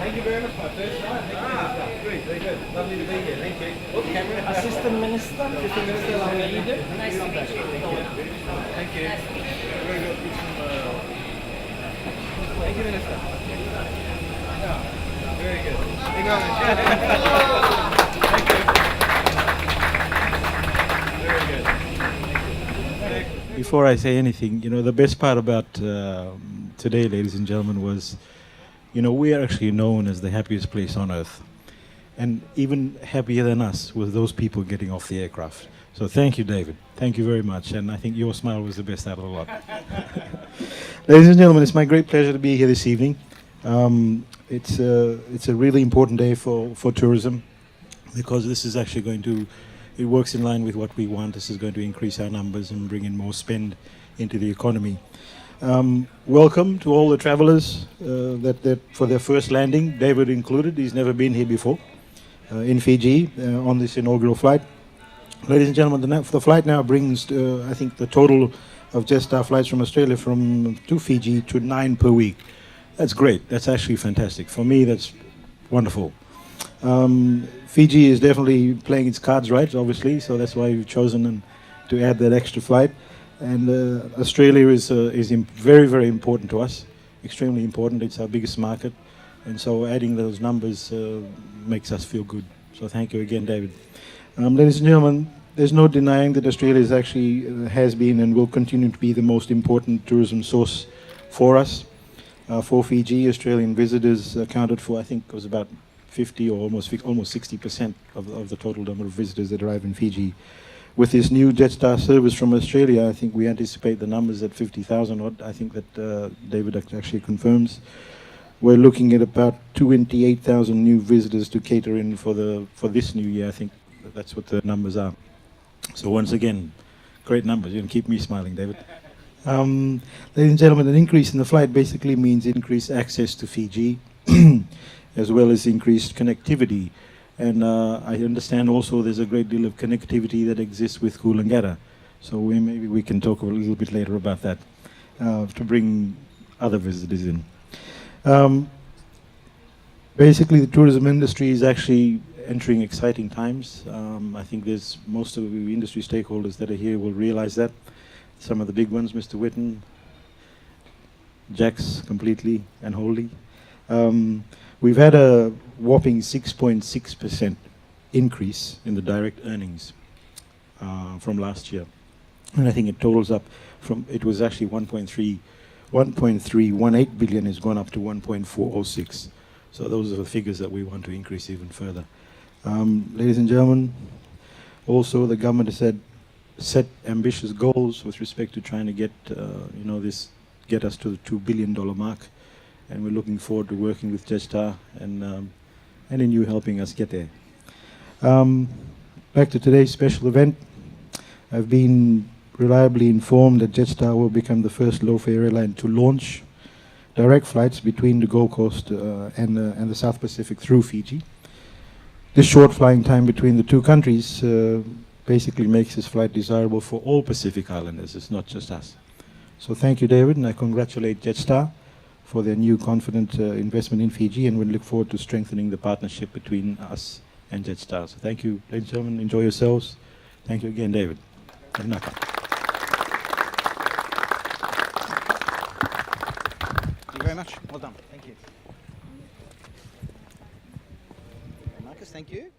Thank you very much, my first time. Thank you, Minister. Good, very good. Lovely to be here. Thank you. Assistant Minister. Assistant Minister, how are you doing? Nice to meet you. Thank you. Very good. Thank you, Minister. Yeah, very good. Thank you. Very good. Before I say anything, the best part about today, ladies and gentlemen, was, we are actually known as the happiest place on earth. And even happier than us was those people getting off the aircraft. So thank you, David. Thank you very much. And I think your smile was the best out of the lot. Ladies and gentlemen, it's my great pleasure to be here this evening. It's a really important day for tourism, because this is actually it works in line with what we want. This is going to increase our numbers and bring in more spend into the economy. Welcome to all the travelers that for their first landing, David included. He's never been here before in Fiji on this inaugural flight. Ladies and gentlemen, the flight now brings, I think, the total of Jetstar flights from Australia to Fiji to 9 per week. That's great. That's actually fantastic. For me, that's wonderful. Fiji is definitely playing its cards right, obviously, so that's why we've chosen to add that extra flight. And Australia is very, very important to us, extremely important. It's our biggest market, and so adding those numbers makes us feel good. So thank you again, David. Ladies and gentlemen, there's no denying that Australia is actually has been and will continue to be the most important tourism source for us. For Fiji, Australian visitors accounted for, I think it was about 50 or almost 60% of the total number of visitors that arrive in Fiji. With this new Jetstar service from Australia, I think we anticipate the numbers at 50,000 odd. I think that David actually confirms. We're looking at about 28,000 new visitors to cater in for this new year. I think that's what the numbers are. So once again, great numbers. You can keep me smiling, David. Ladies and gentlemen, an increase in the flight basically means increased access to Fiji, as well as increased connectivity. And I understand also there's a great deal of connectivity that exists with Coolangatta. So maybe we can talk a little bit later about that to bring other visitors in. Basically, the tourism industry is actually entering exciting times. I think most of the industry stakeholders that are here will realize that. Some of the big ones, Mr. Witten, Jax completely and wholly. We've had a whopping 6.6% increase in the direct earnings from last year. And I think it totals up it was actually 1.318 billion has gone up to 1.406. So those are the figures that we want to increase even further. Ladies and gentlemen, also the government has set ambitious goals with respect to trying to get us to the $2 billion mark. And we're looking forward to working with Jetstar and in you helping us get there. Back to today's special event. I've been reliably informed that Jetstar will become the first low-fare airline to launch direct flights between the Gold Coast and the South Pacific through Fiji. This short flying time between the two countries basically makes this flight desirable for all Pacific Islanders. It's not just us. So thank you, David, and I congratulate Jetstar for their new confident investment in Fiji, and we look forward to strengthening the partnership between us and Jetstar. So thank you, ladies and gentlemen. Enjoy yourselves. Thank you again, David. Thank you very much. Well done. Thank you. Marcus, thank you.